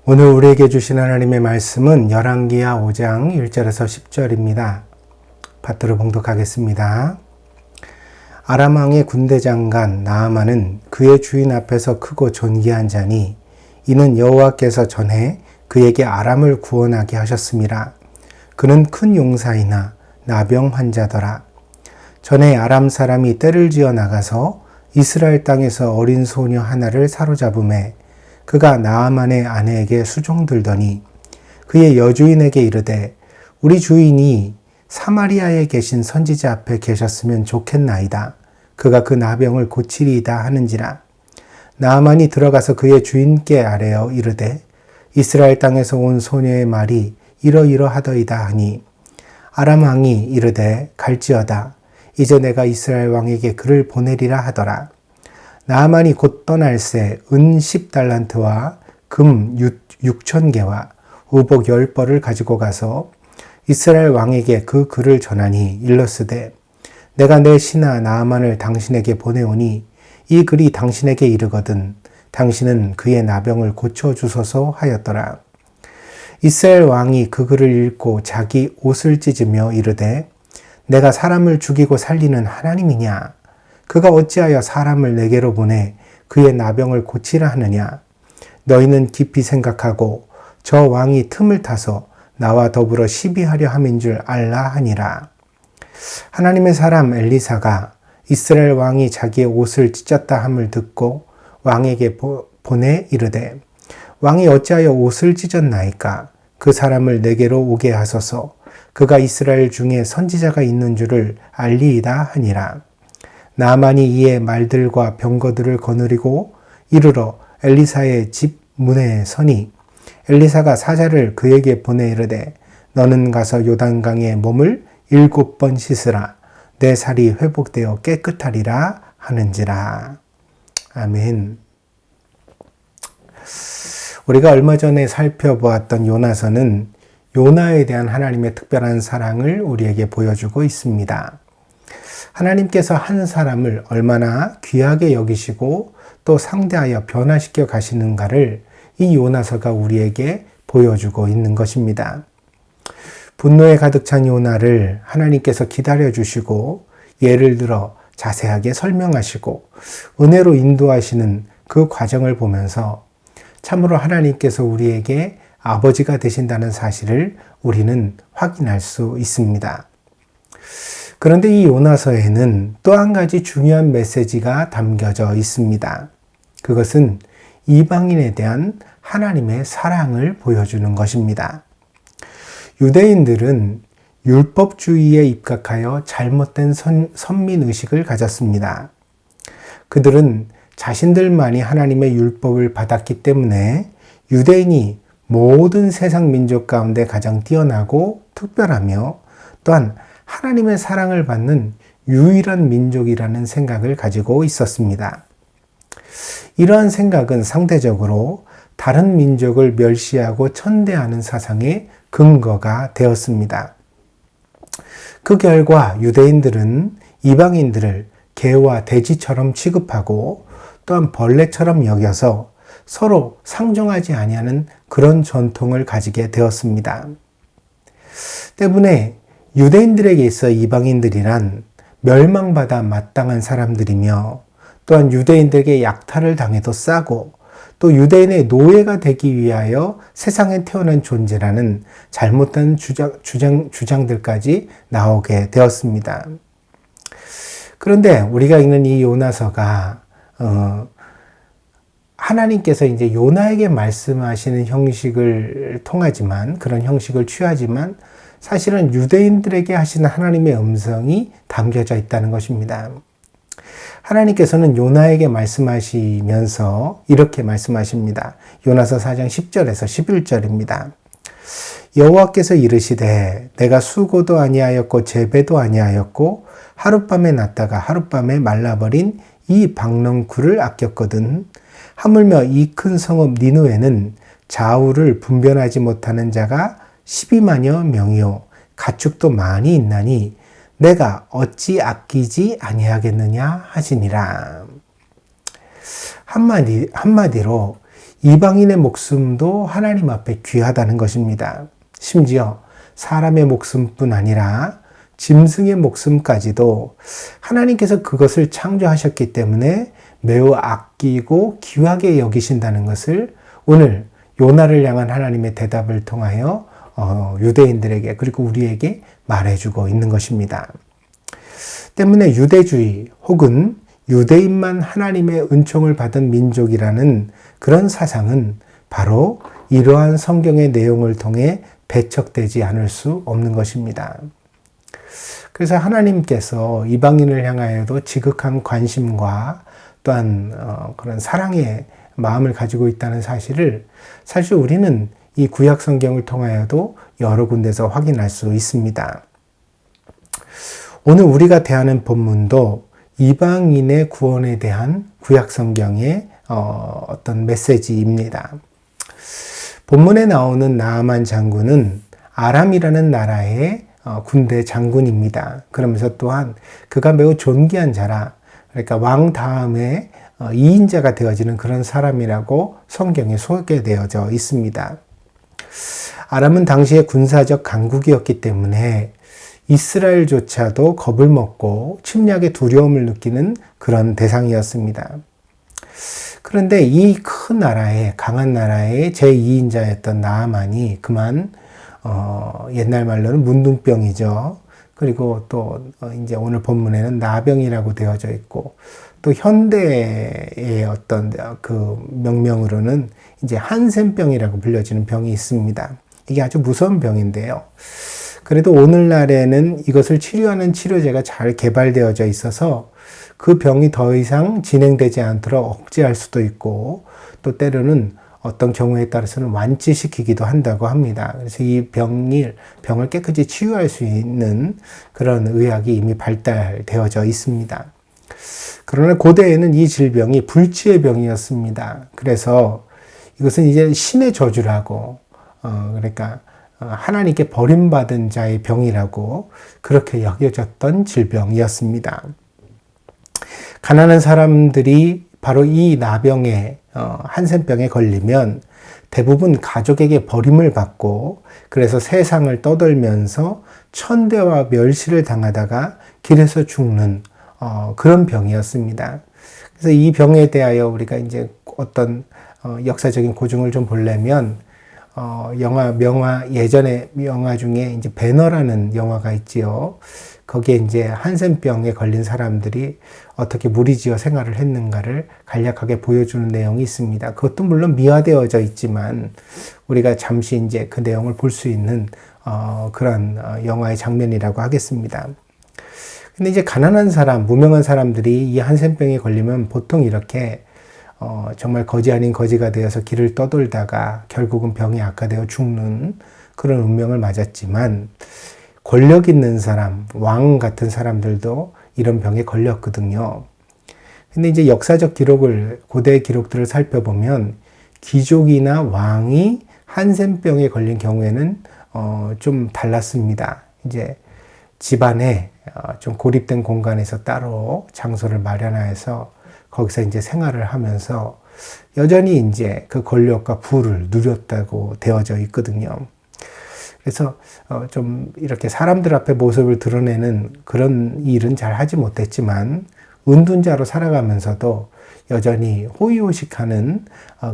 오늘 우리에게 주신 하나님의 말씀은 열왕기하 5장 1절에서 10절입니다. 받들어 봉독하겠습니다. 아람 왕의 군대 장관 나아만은 그의 주인 앞에서 크고 존귀한 자니 이는 여호와께서 전에 그에게 아람을 구원하게 하셨음이라. 그는 큰 용사이나 나병 환자더라. 전에 아람 사람이 떼를 지어 나가서 이스라엘 땅에서 어린 소녀 하나를 사로잡음에 그가 나아만의 아내에게 수종들더니 그의 여주인에게 이르되 우리 주인이 사마리아에 계신 선지자 앞에 계셨으면 좋겠나이다. 그가 그 나병을 고치리이다 하는지라. 나아만이 들어가서 그의 주인께 아뢰어 이르되 이스라엘 땅에서 온 소녀의 말이 이러이러하더이다 하니 아람 왕이 이르되 갈지어다. 이제 내가 이스라엘 왕에게 그를 보내리라 하더라. 나아만이 곧 떠날새 은 10달란트와 금 6,000개와 우복 10벌을 가지고 가서 이스라엘 왕에게 그 글을 전하니 일러스되 내가 내 신하 나아만을 당신에게 보내오니 이 글이 당신에게 이르거든 당신은 그의 나병을 고쳐주소서 하였더라. 이스라엘 왕이 그 글을 읽고 자기 옷을 찢으며 이르되 내가 사람을 죽이고 살리는 하나님이냐? 그가 어찌하여 사람을 내게로 보내 그의 나병을 고치라 하느냐? 너희는 깊이 생각하고 저 왕이 틈을 타서 나와 더불어 시비하려 함인 줄 알라 하니라. 하나님의 사람 엘리사가 이스라엘 왕이 자기의 옷을 찢었다 함을 듣고 왕에게 보내 이르되 왕이 어찌하여 옷을 찢었나이까? 그 사람을 내게로 오게 하소서. 그가 이스라엘 중에 선지자가 있는 줄을 알리이다 하니라. 나아만이 이에 말들과 병거들을 거느리고 이르러 엘리사의 집 문에 서니 엘리사가 사자를 그에게 보내 이르되 너는 가서 요단강에 몸을 7번 씻으라. 내 살이 회복되어 깨끗하리라 하는지라. 아멘. 우리가 얼마 전에 살펴보았던 요나서는 요나에 대한 하나님의 특별한 사랑을 우리에게 보여주고 있습니다. 하나님께서 한 사람을 얼마나 귀하게 여기시고 또 상대하여 변화시켜 가시는가를 이 요나서가 우리에게 보여주고 있는 것입니다. 분노에 가득 찬 요나를 하나님께서 기다려주시고 예를 들어 자세하게 설명하시고 은혜로 인도하시는 그 과정을 보면서 참으로 하나님께서 우리에게 아버지가 되신다는 사실을 우리는 확인할 수 있습니다. 그런데 이 요나서에는 또 한 가지 중요한 메시지가 담겨져 있습니다. 그것은 이방인에 대한 하나님의 사랑을 보여주는 것입니다. 유대인들은 율법주의에 입각하여 잘못된 선민의식을 가졌습니다. 그들은 자신들만이 하나님의 율법을 받았기 때문에 유대인이 모든 세상 민족 가운데 가장 뛰어나고 특별하며 또한 하나님의 사랑을 받는 유일한 민족이라는 생각을 가지고 있었습니다. 이러한 생각은 상대적으로 다른 민족을 멸시하고 천대하는 사상의 근거가 되었습니다. 그 결과 유대인들은 이방인들을 개와 돼지처럼 취급하고 또한 벌레처럼 여겨서 서로 상종하지 아니하는 그런 전통을 가지게 되었습니다. 때문에 유대인들에게 있어 이방인들이란 멸망받아 마땅한 사람들이며 또한 유대인들에게 약탈을 당해도 싸고 또 유대인의 노예가 되기 위하여 세상에 태어난 존재라는 잘못된 주장들까지 나오게 되었습니다. 그런데 우리가 읽는 이 요나서가 하나님께서 이제 요나에게 말씀하시는 형식을 통하지만 그런 형식을 취하지만 사실은 유대인들에게 하시는 하나님의 음성이 담겨져 있다는 것입니다. 하나님께서는 요나에게 말씀하시면서 이렇게 말씀하십니다. 요나서 4장 10절에서 11절입니다. 여호와께서 이르시되 내가 수고도 아니하였고 재배도 아니하였고 하룻밤에 났다가 하룻밤에 말라버린 이 박넝쿨을 아꼈거든. 하물며 이 큰 성읍 니느웨는 좌우를 분별하지 못하는 자가 12만여 명이요 가축도 많이 있나니 내가 어찌 아끼지 아니하겠느냐 하시니라. 한마디로 이방인의 목숨도 하나님 앞에 귀하다는 것입니다. 심지어 사람의 목숨뿐 아니라 짐승의 목숨까지도 하나님께서 그것을 창조하셨기 때문에 매우 아끼고 귀하게 여기신다는 것을 오늘 요나를 향한 하나님의 대답을 통하여 유대인들에게 그리고 우리에게 말해주고 있는 것입니다. 때문에 유대주의 혹은 유대인만 하나님의 은총을 받은 민족이라는 그런 사상은 바로 이러한 성경의 내용을 통해 배척되지 않을 수 없는 것입니다. 그래서 하나님께서 이방인을 향하여도 지극한 관심과 또한 그런 사랑의 마음을 가지고 있다는 사실을 사실 우리는 이 구약 성경을 통하여도 여러 군데서 확인할 수 있습니다. 오늘 우리가 대하는 본문도 이방인의 구원에 대한 구약 성경의 어떤 메시지입니다. 본문에 나오는 나아만 장군은 아람이라는 나라의 군대 장군입니다. 그러면서 또한 그가 매우 존귀한 자라, 그러니까 왕 다음에 2인자가 되어지는 그런 사람이라고 성경에 소개되어져 있습니다. 아람은 당시의 군사적 강국이었기 때문에 이스라엘조차도 겁을 먹고 침략의 두려움을 느끼는 그런 대상이었습니다. 그런데 이 큰 나라의 강한 나라의 제2인자였던 나아만이 그만 옛날 말로는 문둥병이죠. 그리고 또 이제 오늘 본문에는 나병이라고 되어져 있고 또 현대의 어떤 그 명명으로는 이제 한센병이라고 불려지는 병이 있습니다. 이게 아주 무서운 병인데요. 그래도 오늘날에는 이것을 치료하는 치료제가 잘 개발되어져 있어서 그 병이 더 이상 진행되지 않도록 억제할 수도 있고 또 때로는 어떤 경우에 따라서는 완치시키기도 한다고 합니다. 그래서 이 병을 깨끗이 치유할 수 있는 그런 의학이 이미 발달되어져 있습니다. 그러나 고대에는 이 질병이 불치의 병이었습니다. 그래서 이것은 이제 신의 저주라고, 그러니까 하나님께 버림받은 자의 병이라고 그렇게 여겨졌던 질병이었습니다. 가난한 사람들이 바로 이 나병에 한센병에 걸리면 대부분 가족에게 버림을 받고 그래서 세상을 떠돌면서 천대와 멸시를 당하다가 길에서 죽는 그런 병이었습니다. 그래서 이 병에 대하여 우리가 이제 어떤 역사적인 고증을 좀 보려면 예전에 영화 중에 이제 배너라는 영화가 있지요. 거기에 이제 한센병에 걸린 사람들이 어떻게 무리지어 생활을 했는가를 간략하게 보여주는 내용이 있습니다. 그것도 물론 미화되어져 있지만 우리가 잠시 이제 그 내용을 볼 수 있는 그런 영화의 장면이라고 하겠습니다. 근데 이제 가난한 사람, 무명한 사람들이 이 한센병에 걸리면 보통 이렇게 정말 거지 아닌 거지가 되어서 길을 떠돌다가 결국은 병이 악화되어 죽는 그런 운명을 맞았지만 권력 있는 사람, 왕 같은 사람들도 이런 병에 걸렸거든요. 근데 이제 역사적 기록을, 고대 기록들을 살펴보면 귀족이나 왕이 한센병에 걸린 경우에는 좀 달랐습니다. 이제 집안에 좀 고립된 공간에서 따로 장소를 마련해서 거기서 이제 생활을 하면서 여전히 이제 그 권력과 부를 누렸다고 되어져 있거든요. 그래서 좀 이렇게 사람들 앞에 모습을 드러내는 그런 일은 잘 하지 못했지만 은둔자로 살아가면서도 여전히 호의호식하는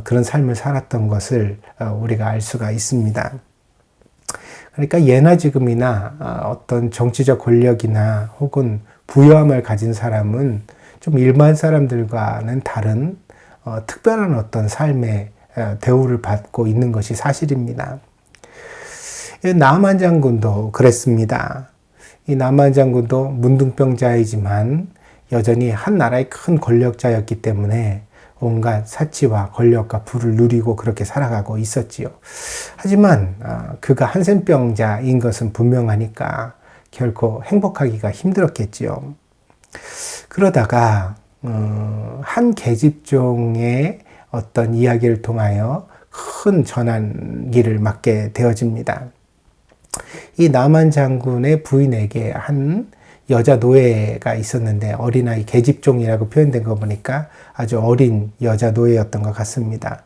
그런 삶을 살았던 것을 우리가 알 수가 있습니다. 그러니까 예나 지금이나 어떤 정치적 권력이나 혹은 부유함을 가진 사람은 좀 일반 사람들과는 다른 특별한 어떤 삶의 대우를 받고 있는 것이 사실입니다. 나아만 장군도 그랬습니다. 이 나아만 장군도 문둥병자이지만 여전히 한 나라의 큰 권력자였기 때문에 온갖 사치와 권력과 부를 누리고 그렇게 살아가고 있었지요. 하지만 그가 한센병자인 것은 분명하니까 결코 행복하기가 힘들었겠지요. 그러다가 한 계집종의 어떤 이야기를 통하여 큰 전환기를 맞게 되어집니다. 이 나아만 장군의 부인에게 한 여자 노예가 있었는데 어린아이 계집종이라고 표현된 거 보니까 아주 어린 여자 노예였던 것 같습니다.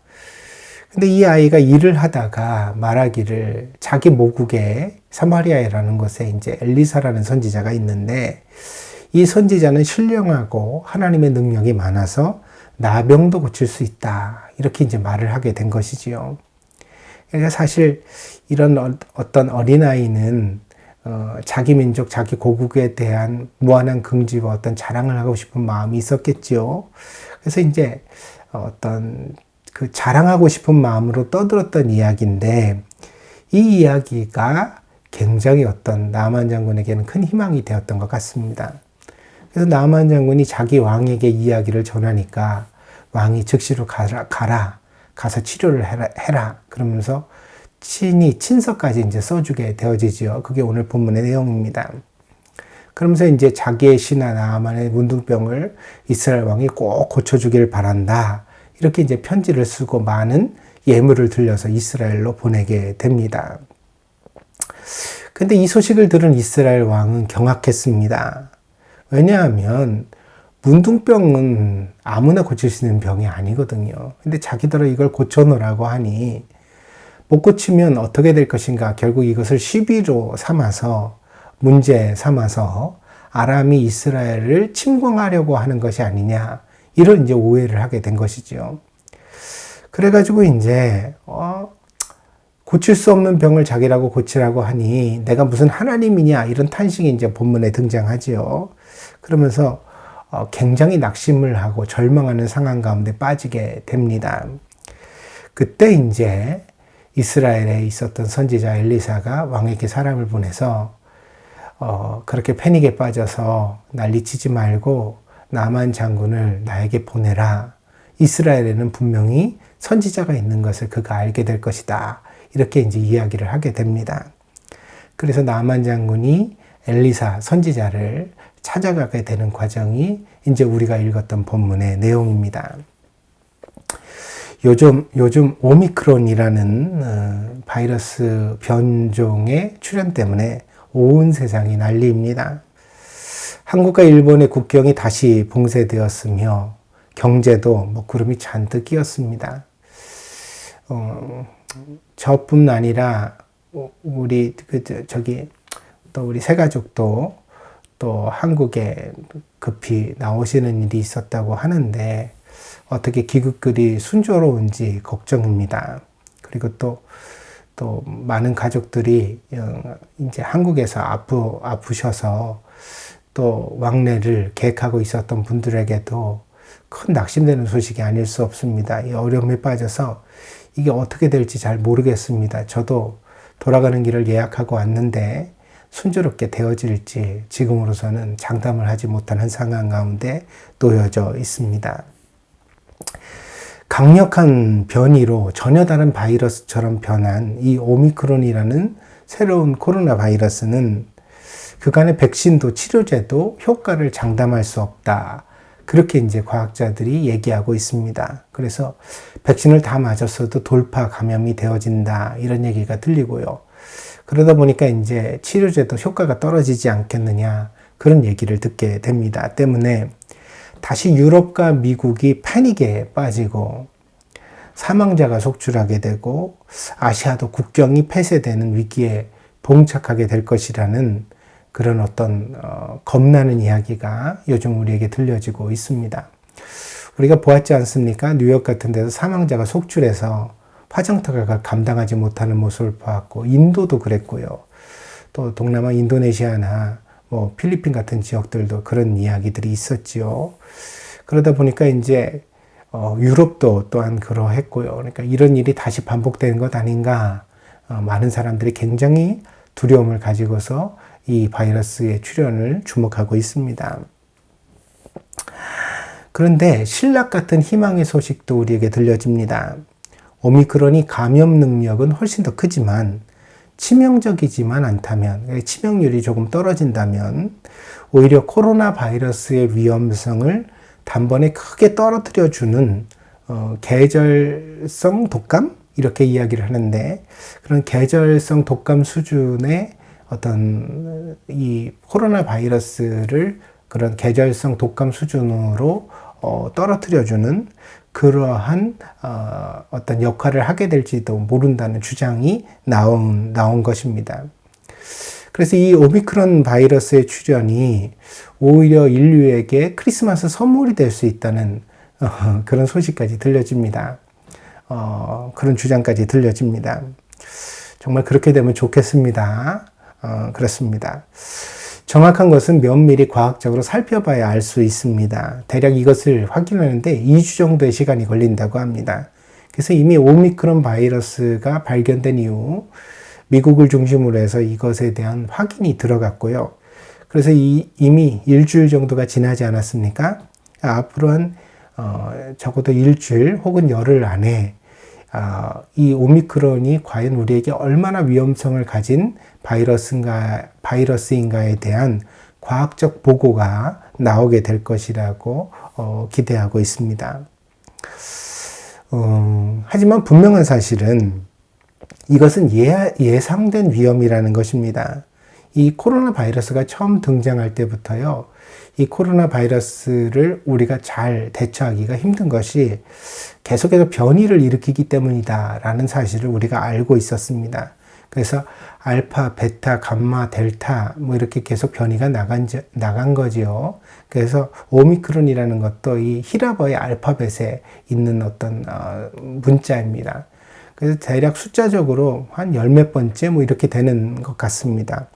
근데 이 아이가 일을 하다가 말하기를 자기 모국에 사마리아라는 곳에 이제 엘리사라는 선지자가 있는데 이 선지자는 신령하고 하나님의 능력이 많아서 나병도 고칠 수 있다. 이렇게 이제 말을 하게 된 것이지요. 그러니까 사실 이런 어떤 어린아이는 자기 민족, 자기 고국에 대한 무한한 긍지와 어떤 자랑을 하고 싶은 마음이 있었겠지요. 그래서 이제 어떤 그 자랑하고 싶은 마음으로 떠들었던 이야기인데 이 이야기가 굉장히 어떤 나만 장군에게는 큰 희망이 되었던 것 같습니다. 그래서 나만 장군이 자기 왕에게 이야기를 전하니까 왕이 즉시로 가서 치료를 해라. 그러면서 친서까지 이제 써주게 되어지지요. 그게 오늘 본문의 내용입니다. 그러면서 이제 자기의 신하 나아만의 문둥병을 이스라엘 왕이 꼭 고쳐주길 바란다. 이렇게 이제 편지를 쓰고 많은 예물을 들려서 이스라엘로 보내게 됩니다. 근데 이 소식을 들은 이스라엘 왕은 경악했습니다. 왜냐하면 문둥병은 아무나 고칠 수 있는 병이 아니거든요. 근데 자기들은 이걸 고쳐놓으라고 하니 못 고치면 어떻게 될 것인가? 결국 이것을 시비로 삼아서 문제 삼아서 아람이 이스라엘을 침공하려고 하는 것이 아니냐. 이런 이제 오해를 하게 된 것이죠. 그래가지고 이제 고칠 수 없는 병을 자기라고 고치라고 하니 내가 무슨 하나님이냐 이런 탄식이 이제 본문에 등장하지요. 그러면서 굉장히 낙심을 하고 절망하는 상황 가운데 빠지게 됩니다. 그때 이제 이스라엘에 있었던 선지자 엘리사가 왕에게 사람을 보내서 그렇게 패닉에 빠져서 난리치지 말고 나만 장군을 나에게 보내라. 이스라엘에는 분명히 선지자가 있는 것을 그가 알게 될 것이다. 이렇게 이제 이야기를 하게 됩니다. 그래서 나만 장군이 엘리사 선지자를 찾아가게 되는 과정이 이제 우리가 읽었던 본문의 내용입니다. 요즘 오미크론이라는 바이러스 변종의 출현 때문에 온 세상이 난리입니다. 한국과 일본의 국경이 다시 봉쇄되었으며 경제도 구름이 잔뜩 끼었습니다. 저뿐 아니라 우리 또 우리 세 가족도 또 한국에 급히 나오시는 일이 있었다고 하는데 어떻게 기극들이 순조로운지 걱정입니다. 그리고 또 많은 가족들이 이제 한국에서 아프셔서 또 왕래를 계획하고 있었던 분들에게도 큰 낙심되는 소식이 아닐 수 없습니다. 이 어려움에 빠져서 이게 어떻게 될지 잘 모르겠습니다. 저도 돌아가는 길을 예약하고 왔는데 순조롭게 되어질지 지금으로서는 장담을 하지 못하는 상황 가운데 놓여져 있습니다. 강력한 변이로 전혀 다른 바이러스처럼 변한 이 오미크론이라는 새로운 코로나 바이러스는 그간의 백신도 치료제도 효과를 장담할 수 없다. 그렇게 이제 과학자들이 얘기하고 있습니다. 그래서 백신을 다 맞았어도 돌파 감염이 되어진다. 이런 얘기가 들리고요. 그러다 보니까 이제 치료제도 효과가 떨어지지 않겠느냐. 그런 얘기를 듣게 됩니다. 때문에 다시 유럽과 미국이 패닉에 빠지고 사망자가 속출하게 되고 아시아도 국경이 폐쇄되는 위기에 봉착하게 될 것이라는 그런 어떤 겁나는 이야기가 요즘 우리에게 들려지고 있습니다. 우리가 보았지 않습니까? 뉴욕 같은 데서 사망자가 속출해서 화정터가 감당하지 못하는 모습을 보았고 인도도 그랬고요. 또 동남아 인도네시아나 필리핀 같은 지역들도 그런 이야기들이 있었지요. 그러다 보니까 이제 유럽도 또한 그러했고요. 그러니까 이런 일이 다시 반복되는 것 아닌가. 많은 사람들이 굉장히 두려움을 가지고서 이 바이러스의 출현을 주목하고 있습니다. 그런데 신락 같은 희망의 소식도 우리에게 들려집니다. 오미크론이 감염 능력은 훨씬 더 크지만 치명적이지만 않다면, 치명률이 조금 떨어진다면 오히려 코로나 바이러스의 위험성을 단번에 크게 떨어뜨려주는 계절성 독감? 이렇게 이야기를 하는데 그런 계절성 독감 수준의 어떤 이 코로나 바이러스를 그런 계절성 독감 수준으로 떨어뜨려주는 그러한 어떤 역할을 하게 될지도 모른다는 주장이 나온 것입니다. 그래서 이 오미크론 바이러스의 출현이 오히려 인류에게 크리스마스 선물이 될 수 있다는 그런 소식까지 들려집니다. 그런 주장까지 들려집니다. 정말 그렇게 되면 좋겠습니다. 그렇습니다. 정확한 것은 면밀히 과학적으로 살펴봐야 알 수 있습니다. 대략 이것을 확인하는데 2주 정도의 시간이 걸린다고 합니다. 그래서 이미 오미크론 바이러스가 발견된 이후 미국을 중심으로 해서 이것에 대한 확인이 들어갔고요. 그래서 이미 일주일 정도가 지나지 않았습니까? 앞으로 한 적어도 일주일 혹은 열흘 안에 이 오미크론이 과연 우리에게 얼마나 위험성을 가진 바이러스인가에 대한 과학적 보고가 나오게 될 것이라고 기대하고 있습니다. 하지만 분명한 사실은 이것은 예상된 위험이라는 것입니다. 이 코로나 바이러스가 처음 등장할 때부터요, 이 코로나 바이러스를 우리가 잘 대처하기가 힘든 것이 계속해서 변이를 일으키기 때문이다라는 사실을 우리가 알고 있었습니다. 그래서 알파, 베타, 감마, 델타 뭐 이렇게 계속 변이가 나간 거지요. 그래서 오미크론이라는 것도 이 히라버의 알파벳에 있는 어떤 문자입니다. 그래서 대략 숫자적으로 한 열 몇 번째 뭐 이렇게 되는 것 같습니다.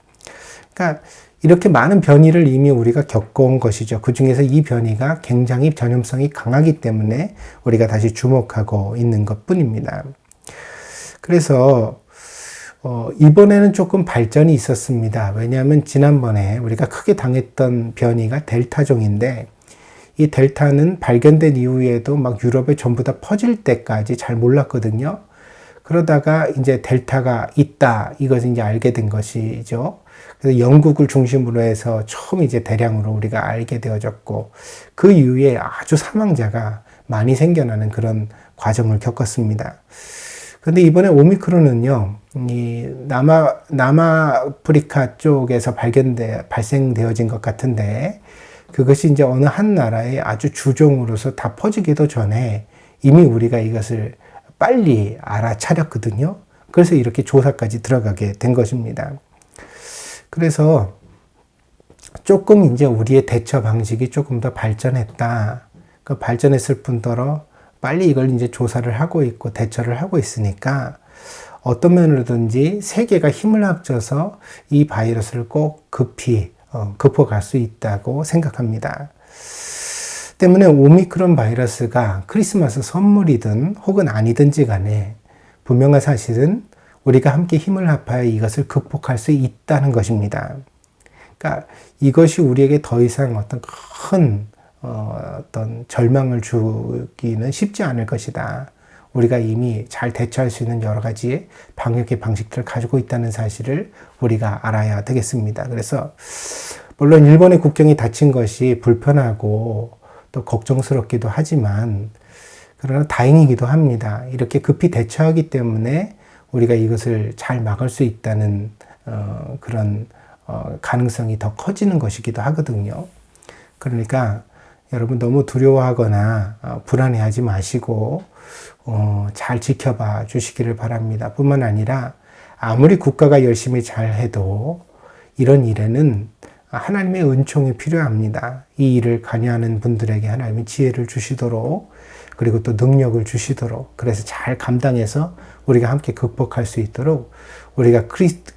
그러니까 이렇게 많은 변이를 이미 우리가 겪어온 것이죠. 그 중에서 이 변이가 굉장히 전염성이 강하기 때문에 우리가 다시 주목하고 있는 것 뿐입니다. 그래서 이번에는 조금 발전이 있었습니다. 왜냐하면 지난번에 우리가 크게 당했던 변이가 델타종인데, 이 델타는 발견된 이후에도 막 유럽에 전부 다 퍼질 때까지 잘 몰랐거든요. 그러다가 이제 델타가 있다, 이것을 이제 알게 된 것이죠. 그래서 영국을 중심으로 해서 처음 이제 대량으로 우리가 알게 되어졌고, 그 이후에 아주 사망자가 많이 생겨나는 그런 과정을 겪었습니다. 근데 이번에 오미크론은요, 이 남아프리카 쪽에서 발생되어진 것 같은데, 그것이 이제 어느 한 나라의 아주 주종으로서 다 퍼지기도 전에 이미 우리가 이것을 빨리 알아차렸거든요. 그래서 이렇게 조사까지 들어가게 된 것입니다. 그래서 조금 이제 우리의 대처 방식이 조금 더 발전했다. 그 발전했을 뿐더러 빨리 이걸 이제 조사를 하고 있고 대처를 하고 있으니까 어떤 면으로든지 세계가 힘을 합쳐서 이 바이러스를 꼭 급히 극복할 수 있다고 생각합니다. 때문에 오미크론 바이러스가 크리스마스 선물이든 혹은 아니든지 간에 분명한 사실은 우리가 함께 힘을 합하여 이것을 극복할 수 있다는 것입니다. 그러니까 이것이 우리에게 더 이상 어떤 큰 어떤 절망을 주기는 쉽지 않을 것이다. 우리가 이미 잘 대처할 수 있는 여러 가지 방역의 방식들을 가지고 있다는 사실을 우리가 알아야 되겠습니다. 그래서 물론 일본의 국경이 닫힌 것이 불편하고 또 걱정스럽기도 하지만, 그러나 다행이기도 합니다. 이렇게 급히 대처하기 때문에 우리가 이것을 잘 막을 수 있다는 그런 가능성이 더 커지는 것이기도 하거든요. 그러니까 여러분 너무 두려워하거나 불안해하지 마시고 잘 지켜봐 주시기를 바랍니다. 뿐만 아니라 아무리 국가가 열심히 잘해도 이런 일에는 하나님의 은총이 필요합니다. 이 일을 관여하는 분들에게 하나님이 지혜를 주시도록, 그리고 또 능력을 주시도록, 그래서 잘 감당해서 우리가 함께 극복할 수 있도록 우리가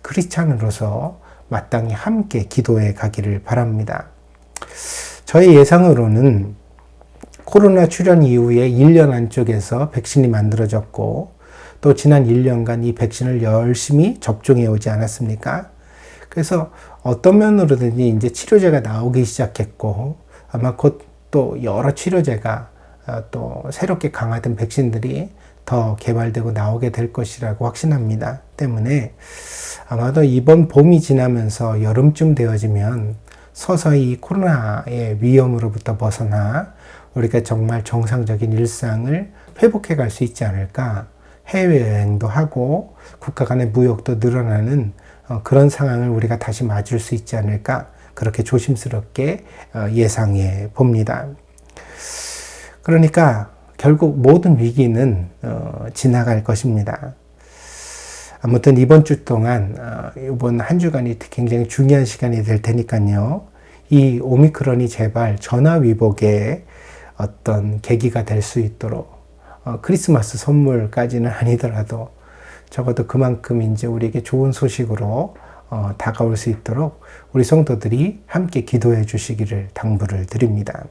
크리스찬으로서 마땅히 함께 기도해 가기를 바랍니다. 저의 예상으로는 코로나 출현 이후에 1년 안쪽에서 백신이 만들어졌고, 또 지난 1년간 이 백신을 열심히 접종해 오지 않았습니까? 그래서 어떤 면으로든지 이제 치료제가 나오기 시작했고, 아마 곧 또 여러 치료제가 또 새롭게 강화된 백신들이 더 개발되고 나오게 될 것이라고 확신합니다. 때문에 아마도 이번 봄이 지나면서 여름쯤 되어지면 서서히 코로나의 위험으로부터 벗어나 우리가 정말 정상적인 일상을 회복해 갈 수 있지 않을까. 해외여행도 하고 국가 간의 무역도 늘어나는 그런 상황을 우리가 다시 맞을 수 있지 않을까. 그렇게 조심스럽게 예상해 봅니다. 그러니까 결국 모든 위기는 지나갈 것입니다. 아무튼 이번 주 동안 이번 한 주간이 굉장히 중요한 시간이 될 테니까요. 이 오미크론이 제발 전화위복의 어떤 계기가 될 수 있도록 크리스마스 선물까지는 아니더라도 적어도 그만큼 이제 우리에게 좋은 소식으로 다가올 수 있도록 우리 성도들이 함께 기도해 주시기를 당부를 드립니다.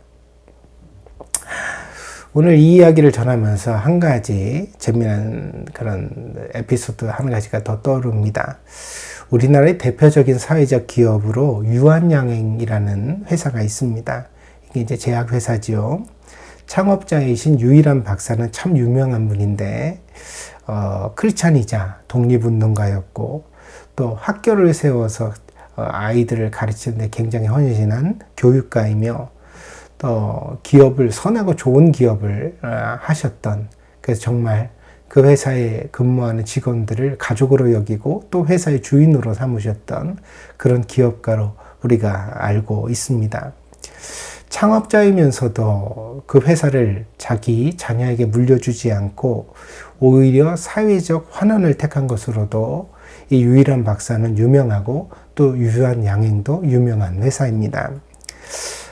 오늘 이 이야기를 전하면서 한 가지 재미난 그런 에피소드 한 가지가 더 떠오릅니다. 우리나라의 대표적인 사회적 기업으로 유한양행이라는 회사가 있습니다. 이게 이제 제약회사지요. 창업자이신 유일한 박사는 참 유명한 분인데, 크리스찬이자 독립운동가였고, 또 학교를 세워서 아이들을 가르치는데 굉장히 헌신한 교육가이며, 또 기업을 선하고 좋은 기업을 하셨던, 그래서 정말 그 회사에 근무하는 직원들을 가족으로 여기고 또 회사의 주인으로 삼으셨던 그런 기업가로 우리가 알고 있습니다. 창업자이면서도 그 회사를 자기 자녀에게 물려주지 않고 오히려 사회적 환원을 택한 것으로도 이 유일한 박사는 유명하고 또 유한양행도 유명한 회사입니다.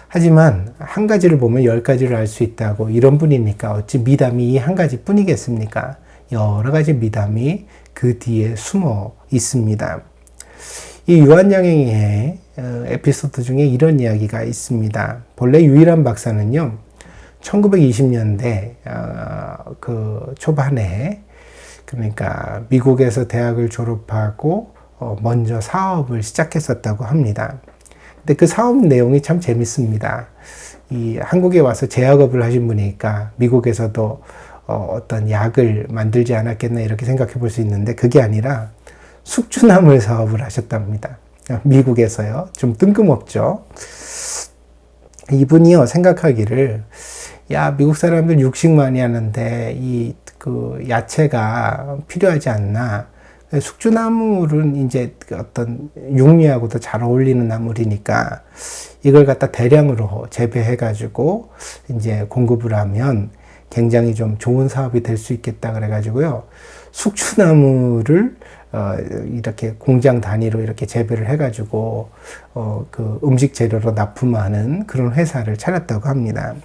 하지만 한 가지를 보면 10가지를 알 수 있다고, 이런 분이니까 어찌 미담이 이 한 가지 뿐이겠습니까? 여러 가지 미담이 그 뒤에 숨어 있습니다. 이 유한양행의 에피소드 중에 이런 이야기가 있습니다. 본래 유일한 박사는요, 1920년대 그 초반에, 그러니까 미국에서 대학을 졸업하고 먼저 사업을 시작했었다고 합니다. 근데 그 사업 내용이 참 재밌습니다. 이 한국에 와서 제약업을 하신 분이니까 미국에서도 어떤 약을 만들지 않았겠나 이렇게 생각해 볼 수 있는데, 그게 아니라 숙주나물 사업을 하셨답니다. 미국에서요. 좀 뜬금없죠. 이분이요, 생각하기를, 야, 미국 사람들 육식 많이 하는데 그 야채가 필요하지 않나. 숙주나물은 이제 어떤 육류하고도 잘 어울리는 나물이니까 이걸 갖다 대량으로 재배해가지고 이제 공급을 하면 굉장히 좀 좋은 사업이 될 수 있겠다 그래가지고요. 숙주나물을 이렇게 공장 단위로 이렇게 재배를 해가지고 그 음식 재료로 납품하는 그런 회사를 차렸다고 합니다.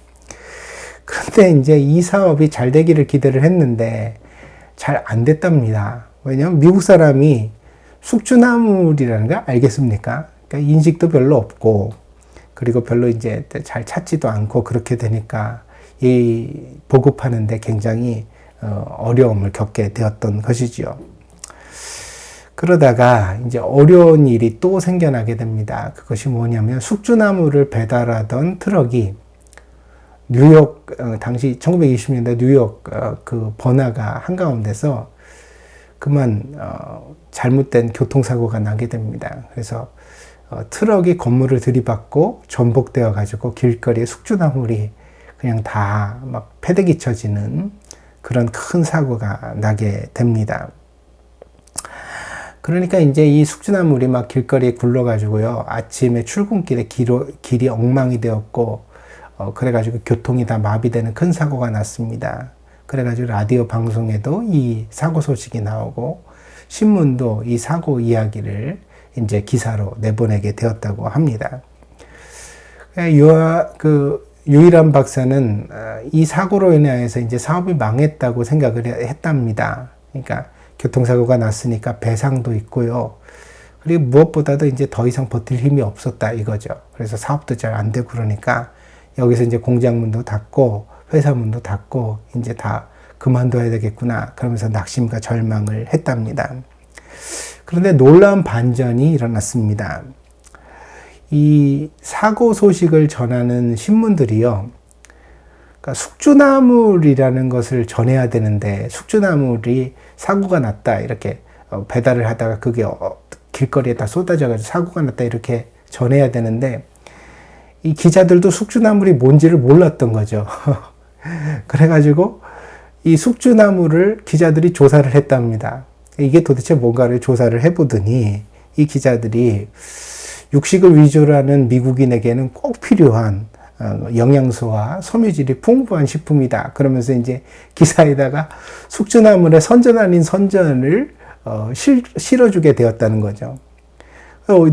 그런데 이제 이 사업이 잘 되기를 기대를 했는데 잘 안 됐답니다. 왜냐하면 미국 사람이 숙주나물이라는 걸 알겠습니까? 그러니까 인식도 별로 없고, 그리고 별로 이제 잘 찾지도 않고, 그렇게 되니까 이 보급하는데 굉장히 어려움을 겪게 되었던 것이지요. 그러다가 이제 어려운 일이 또 생겨나게 됩니다. 그것이 뭐냐면 숙주나물을 배달하던 트럭이 뉴욕, 당시 1920년대 뉴욕 그 번화가 한가운데서 그만 잘못된 교통사고가 나게 됩니다. 그래서 트럭이 건물을 들이받고 전복되어 가지고 길거리에 숙주나물이 그냥 다 막 패대기 쳐지는 그런 큰 사고가 나게 됩니다. 그러니까 이제 이 숙주나물이 막 길거리에 굴러가지고요, 아침에 출근길에 길이 엉망이 되었고, 그래가지고 교통이 다 마비되는 큰 사고가 났습니다. 그래가지고 라디오 방송에도 이 사고 소식이 나오고, 신문도 이 사고 이야기를 이제 기사로 내보내게 되었다고 합니다. 유일한 박사는 이 사고로 인해서 이제 사업이 망했다고 생각을 했답니다. 그러니까 교통사고가 났으니까 배상도 있고요. 그리고 무엇보다도 이제 더 이상 버틸 힘이 없었다 이거죠. 그래서 사업도 잘 안 되고, 그러니까 여기서 이제 공장문도 닫고 회사 문도 닫고 이제 다 그만둬야 되겠구나, 그러면서 낙심과 절망을 했답니다. 그런데 놀라운 반전이 일어났습니다. 이 사고 소식을 전하는 신문들이요, 그러니까 숙주나물이라는 것을 전해야 되는데, 숙주나물이 사고가 났다 이렇게 배달을 하다가 그게 길거리에다 쏟아져가지고 사고가 났다 이렇게 전해야 되는데, 이 기자들도 숙주나물이 뭔지를 몰랐던 거죠. 그래가지고 이 숙주나물을 기자들이 조사를 했답니다. 이게 도대체 뭔가를 조사를 해보더니, 이 기자들이 육식을 위주로 하는 미국인에게는 꼭 필요한 영양소와 섬유질이 풍부한 식품이다. 그러면서 이제 기사에다가 숙주나물의 선전 아닌 선전을 실어주게 되었다는 거죠.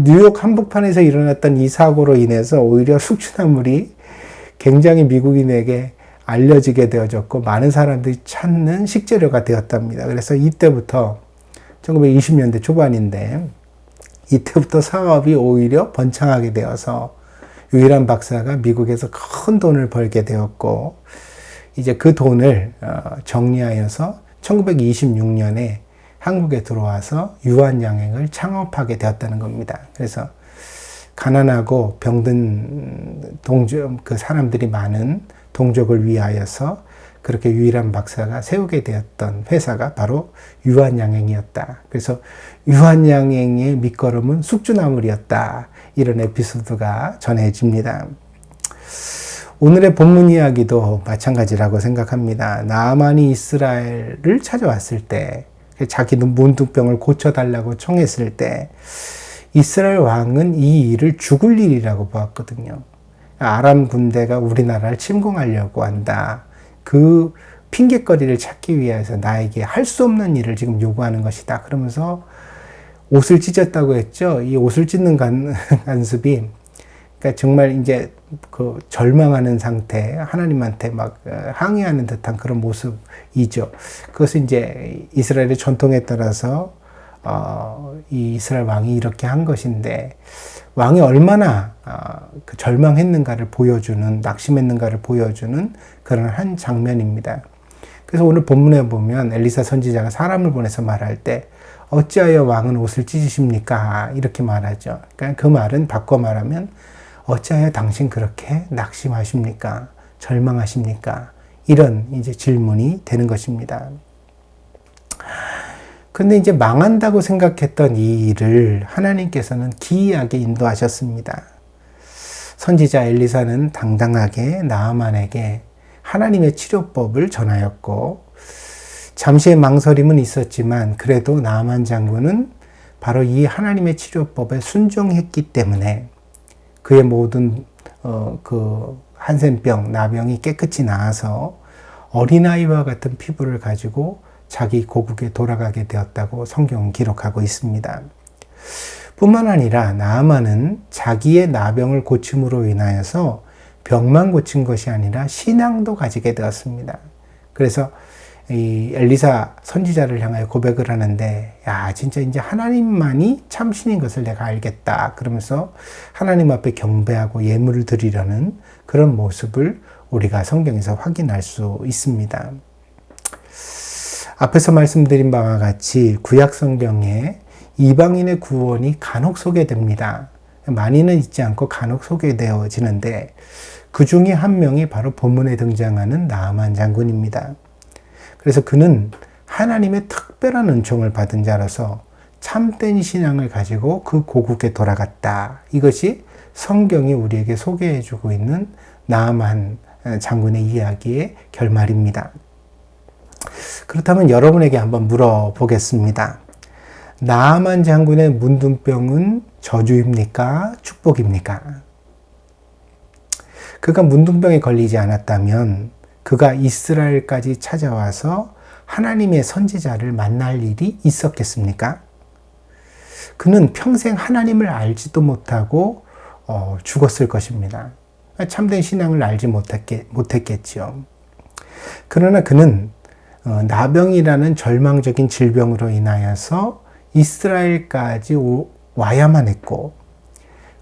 뉴욕 한복판에서 일어났던 이 사고로 인해서 오히려 숙주나물이 굉장히 미국인에게 알려지게 되어졌고 많은 사람들이 찾는 식재료가 되었답니다. 그래서 이때부터 1920년대 초반인데 이때부터 사업이 오히려 번창하게 되어서 유일한 박사가 미국에서 큰 돈을 벌게 되었고 이제 그 돈을 정리하여서 1926년에 한국에 들어와서 유한양행을 창업하게 되었다는 겁니다. 그래서 가난하고 병든 그 사람들이 많은 동족을 위하여서 그렇게 유일한 박사가 세우게 되었던 회사가 바로 유한양행이었다. 그래서 유한양행의 밑거름은 숙주나물이었다. 이런 에피소드가 전해집니다. 오늘의 본문 이야기도 마찬가지라고 생각합니다. 나아만이 이스라엘을 찾아왔을 때 자기 문둥병을 고쳐달라고 청했을 때 이스라엘 왕은 이 일을 죽을 일이라고 보았거든요. 아람 군대가 우리나라를 침공하려고 한다. 그 핑계거리를 찾기 위해서 나에게 할 수 없는 일을 지금 요구하는 것이다. 그러면서 옷을 찢었다고 했죠. 이 옷을 찢는 간섭이 그러니까 정말 이제 그 절망하는 상태, 하나님한테 막 항의하는 듯한 그런 모습이죠. 그것은 이제 이스라엘의 전통에 따라서 이 이스라엘 왕이 이렇게 한 것인데 왕이 얼마나 그 절망했는가를 보여주는, 낙심했는가를 보여주는 그런 한 장면입니다. 그래서 오늘 본문에 보면 엘리사 선지자가 사람을 보내서 말할 때 어찌하여 왕은 옷을 찢으십니까? 이렇게 말하죠. 그러니까 그 말은 바꿔 말하면 어찌하여 당신 그렇게 낙심하십니까? 절망하십니까? 이런 이제 질문이 되는 것입니다. 그런데 이제 망한다고 생각했던 이 일을 하나님께서는 기이하게 인도하셨습니다. 선지자 엘리사는 당당하게 나아만에게 하나님의 치료법을 전하였고 잠시의 망설임은 있었지만 그래도 나아만 장군은 바로 이 하나님의 치료법에 순종했기 때문에 그의 모든 그 한센병, 나병이 깨끗이 나아서 어린아이와 같은 피부를 가지고 자기 고국에 돌아가게 되었다고 성경은 기록하고 있습니다. 뿐만 아니라 나아만은 자기의 나병을 고침으로 인하여서 병만 고친 것이 아니라 신앙도 가지게 되었습니다. 그래서 이 엘리사 선지자를 향하여 고백을 하는데 야 진짜 이제 하나님만이 참신인 것을 내가 알겠다. 그러면서 하나님 앞에 경배하고 예물을 드리려는 그런 모습을 우리가 성경에서 확인할 수 있습니다. 앞에서 말씀드린 바와 같이 구약 성경에 이방인의 구원이 간혹 소개됩니다. 많이는 있지 않고 간혹 소개되어지는데 그 중에 한 명이 바로 본문에 등장하는 나아만 장군입니다. 그래서 그는 하나님의 특별한 은총을 받은 자로서 참된 신앙을 가지고 그 고국에 돌아갔다. 이것이 성경이 우리에게 소개해주고 있는 나아만 장군의 이야기의 결말입니다. 그렇다면 여러분에게 한번 물어보겠습니다. 나아만 장군의 문둥병은 저주입니까? 축복입니까? 그가 문둥병에 걸리지 않았다면 그가 이스라엘까지 찾아와서 하나님의 선지자를 만날 일이 있었겠습니까? 그는 평생 하나님을 알지도 못하고 죽었을 것입니다. 참된 신앙을 알지 못했겠지요. 그러나 그는 나병이라는 절망적인 질병으로 인하여서 이스라엘까지 와야만 했고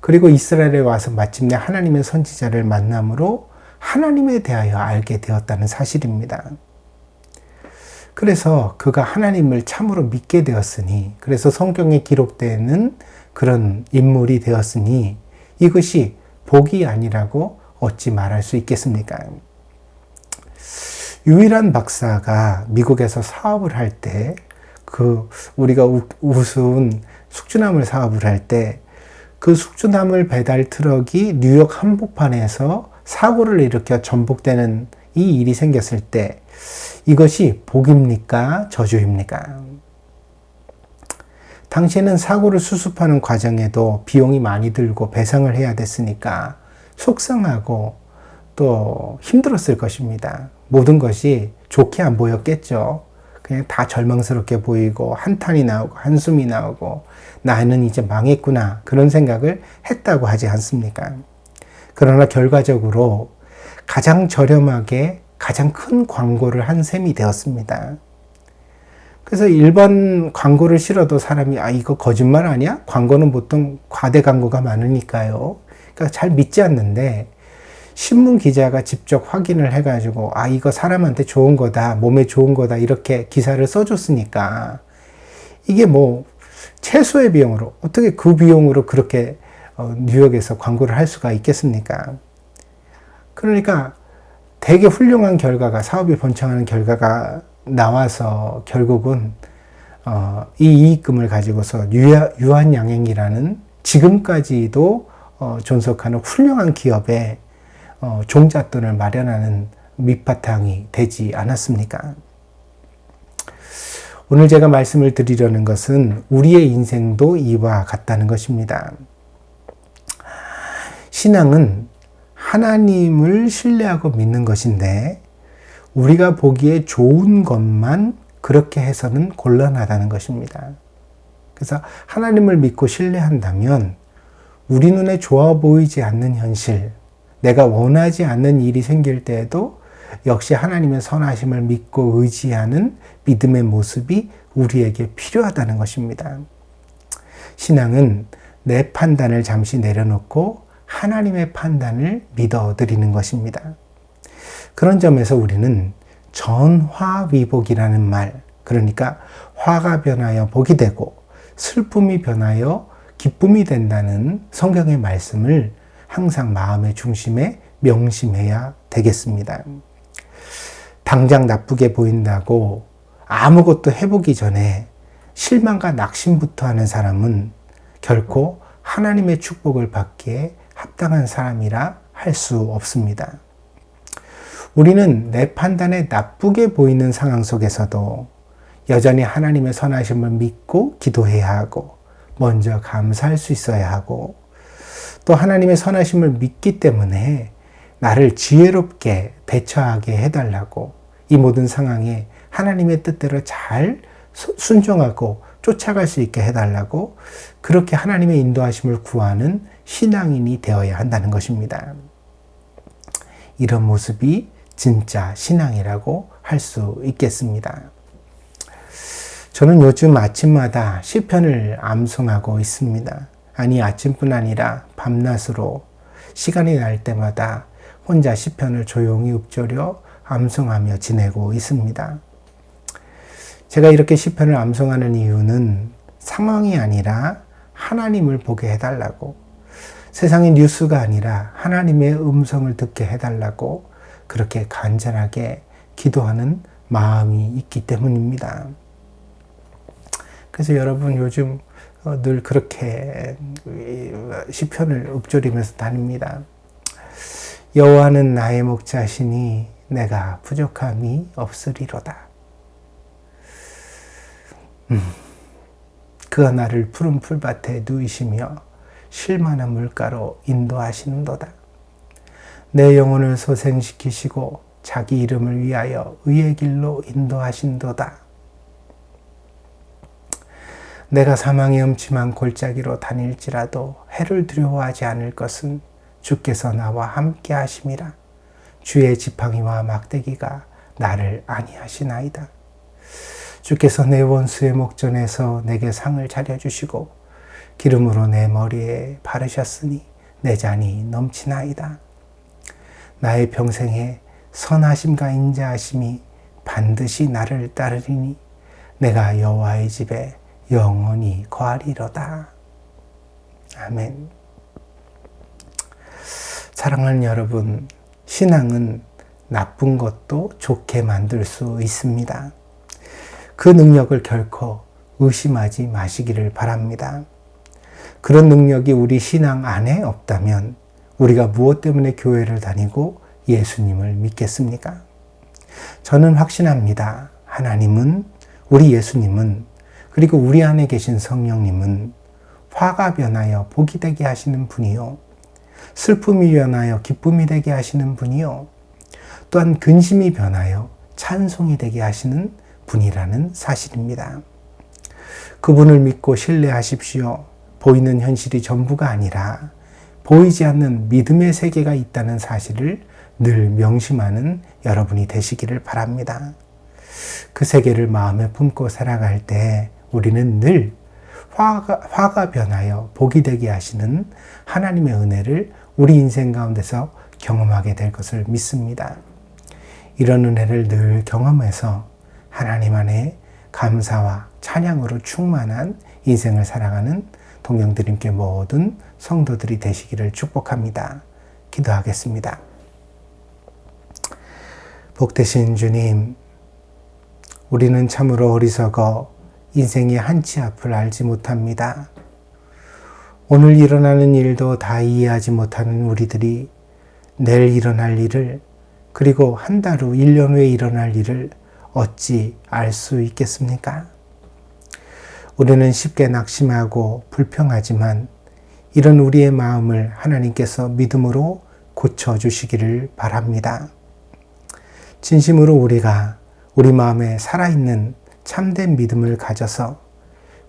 그리고 이스라엘에 와서 마침내 하나님의 선지자를 만남으로 하나님에 대하여 알게 되었다는 사실입니다. 그래서 그가 하나님을 참으로 믿게 되었으니 그래서 성경에 기록되는 그런 인물이 되었으니 이것이 복이 아니라고 어찌 말할 수 있겠습니까? 유일한 박사가 미국에서 사업을 할 때 우리가 우스운 숙주나물 사업을 할 때 그 숙주나물 배달 트럭이 뉴욕 한복판에서 사고를 일으켜 전복되는 이 일이 생겼을 때 이것이 복입니까? 저주입니까? 당시에는 사고를 수습하는 과정에도 비용이 많이 들고 배상을 해야 됐으니까 속상하고 또 힘들었을 것입니다. 모든 것이 좋게 안 보였겠죠. 그냥 다 절망스럽게 보이고 한탄이 나오고 한숨이 나오고 나는 이제 망했구나 그런 생각을 했다고 하지 않습니까? 그러나 결과적으로 가장 저렴하게 가장 큰 광고를 한 셈이 되었습니다. 그래서 일반 광고를 실어도 사람이 이거 거짓말 아니야? 광고는 보통 과대 광고가 많으니까요. 그러니까 잘 믿지 않는데 신문 기자가 직접 확인을 해가지고 이거 사람한테 좋은 거다, 몸에 좋은 거다 이렇게 기사를 써줬으니까 이게 뭐 최소의 비용으로 어떻게 그 비용으로 그렇게 뉴욕에서 광고를 할 수가 있겠습니까? 그러니까 되게 훌륭한 결과가 사업이 번창하는 결과가 나와서 결국은 이 이익금을 가지고서 유한양행이라는 지금까지도 존속하는 훌륭한 기업에 종잣돈을 마련하는 밑바탕이 되지 않았습니까? 오늘 제가 말씀을 드리려는 것은 우리의 인생도 이와 같다는 것입니다. 신앙은 하나님을 신뢰하고 믿는 것인데 우리가 보기에 좋은 것만 그렇게 해서는 곤란하다는 것입니다. 그래서 하나님을 믿고 신뢰한다면 우리 눈에 좋아 보이지 않는 현실, 내가 원하지 않는 일이 생길 때에도 역시 하나님의 선하심을 믿고 의지하는 믿음의 모습이 우리에게 필요하다는 것입니다. 신앙은 내 판단을 잠시 내려놓고 하나님의 판단을 믿어드리는 것입니다. 그런 점에서 우리는 전화위복이라는 말, 그러니까 화가 변하여 복이 되고 슬픔이 변하여 기쁨이 된다는 성경의 말씀을 항상 마음의 중심에 명심해야 되겠습니다. 당장 나쁘게 보인다고 아무것도 해보기 전에 실망과 낙심부터 하는 사람은 결코 하나님의 축복을 받기에 합당한 사람이라 할 수 없습니다. 우리는 내 판단에 나쁘게 보이는 상황 속에서도 여전히 하나님의 선하심을 믿고 기도해야 하고 먼저 감사할 수 있어야 하고 또 하나님의 선하심을 믿기 때문에 나를 지혜롭게 대처하게 해달라고 이 모든 상황에 하나님의 뜻대로 잘 순종하고 쫓아갈 수 있게 해달라고 그렇게 하나님의 인도하심을 구하는 신앙인이 되어야 한다는 것입니다. 이런 모습이 진짜 신앙이라고 할 수 있겠습니다. 저는 요즘 아침마다 시편을 암송하고 있습니다. 아니 아침뿐 아니라 밤낮으로 시간이 날 때마다 혼자 시편을 조용히 읊조려 암송하며 지내고 있습니다. 제가 이렇게 시편을 암송하는 이유는 상황이 아니라 하나님을 보게 해달라고, 세상의 뉴스가 아니라 하나님의 음성을 듣게 해달라고 그렇게 간절하게 기도하는 마음이 있기 때문입니다. 그래서 여러분 요즘 늘 그렇게 시편을 읊조리면서 다닙니다. 여호와는 나의 목자시니 내가 부족함이 없으리로다. 그가 나를 푸른 풀밭에 누이시며 쉴만한 물가로 인도하시는도다. 내 영혼을 소생시키시고 자기 이름을 위하여 의의 길로 인도하신도다. 내가 사망의 음침한 골짜기로 다닐지라도 해를 두려워하지 않을 것은 주께서 나와 함께 하심이라. 주의 지팡이와 막대기가 나를 안위하시나이다. 주께서 내 원수의 목전에서 내게 상을 차려주시고 기름으로 내 머리에 바르셨으니 내 잔이 넘치나이다. 나의 평생에 선하심과 인자하심이 반드시 나를 따르리니 내가 여호와의 집에 영원히 거하리로다. 아멘. 사랑하는 여러분, 신앙은 나쁜 것도 좋게 만들 수 있습니다. 그 능력을 결코 의심하지 마시기를 바랍니다. 그런 능력이 우리 신앙 안에 없다면 우리가 무엇 때문에 교회를 다니고 예수님을 믿겠습니까? 저는 확신합니다. 하나님은, 우리 예수님은, 그리고 우리 안에 계신 성령님은 화가 변하여 복이 되게 하시는 분이요. 슬픔이 변하여 기쁨이 되게 하시는 분이요. 또한 근심이 변하여 찬송이 되게 하시는 분이라는 사실입니다. 그분을 믿고 신뢰하십시오. 보이는 현실이 전부가 아니라 보이지 않는 믿음의 세계가 있다는 사실을 늘 명심하는 여러분이 되시기를 바랍니다. 그 세계를 마음에 품고 살아갈 때 우리는 늘 화가 변하여 복이 되게 하시는 하나님의 은혜를 우리 인생 가운데서 경험하게 될 것을 믿습니다. 이런 은혜를 늘 경험해서 하나님 안에 감사와 찬양으로 충만한 인생을 살아가는 동영드림교회 모든 성도들이 되시기를 축복합니다. 기도하겠습니다. 복되신 주님, 우리는 참으로 어리석어 인생의 한치 앞을 알지 못합니다. 오늘 일어나는 일도 다 이해하지 못하는 우리들이 내일 일어날 일을, 그리고 한 달 후, 1년 후에 일어날 일을 어찌 알 수 있겠습니까? 우리는 쉽게 낙심하고 불평하지만 이런 우리의 마음을 하나님께서 믿음으로 고쳐주시기를 바랍니다. 진심으로 우리가 우리 마음에 살아있는 참된 믿음을 가져서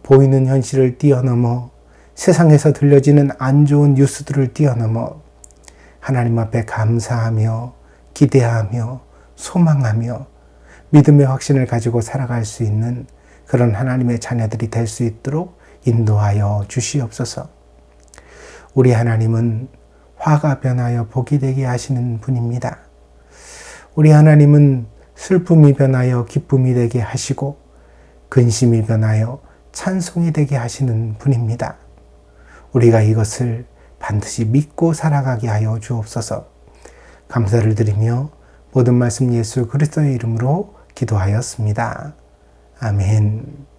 보이는 현실을 뛰어넘어 세상에서 들려지는 안 좋은 뉴스들을 뛰어넘어 하나님 앞에 감사하며 기대하며 소망하며 믿음의 확신을 가지고 살아갈 수 있는 그런 하나님의 자녀들이 될 수 있도록 인도하여 주시옵소서. 우리 하나님은 화가 변하여 복이 되게 하시는 분입니다. 우리 하나님은 슬픔이 변하여 기쁨이 되게 하시고 근심이 변하여 찬송이 되게 하시는 분입니다. 우리가 이것을 반드시 믿고 살아가게 하여 주옵소서. 감사를 드리며 모든 말씀 예수 그리스도의 이름으로 기도하였습니다. 아멘.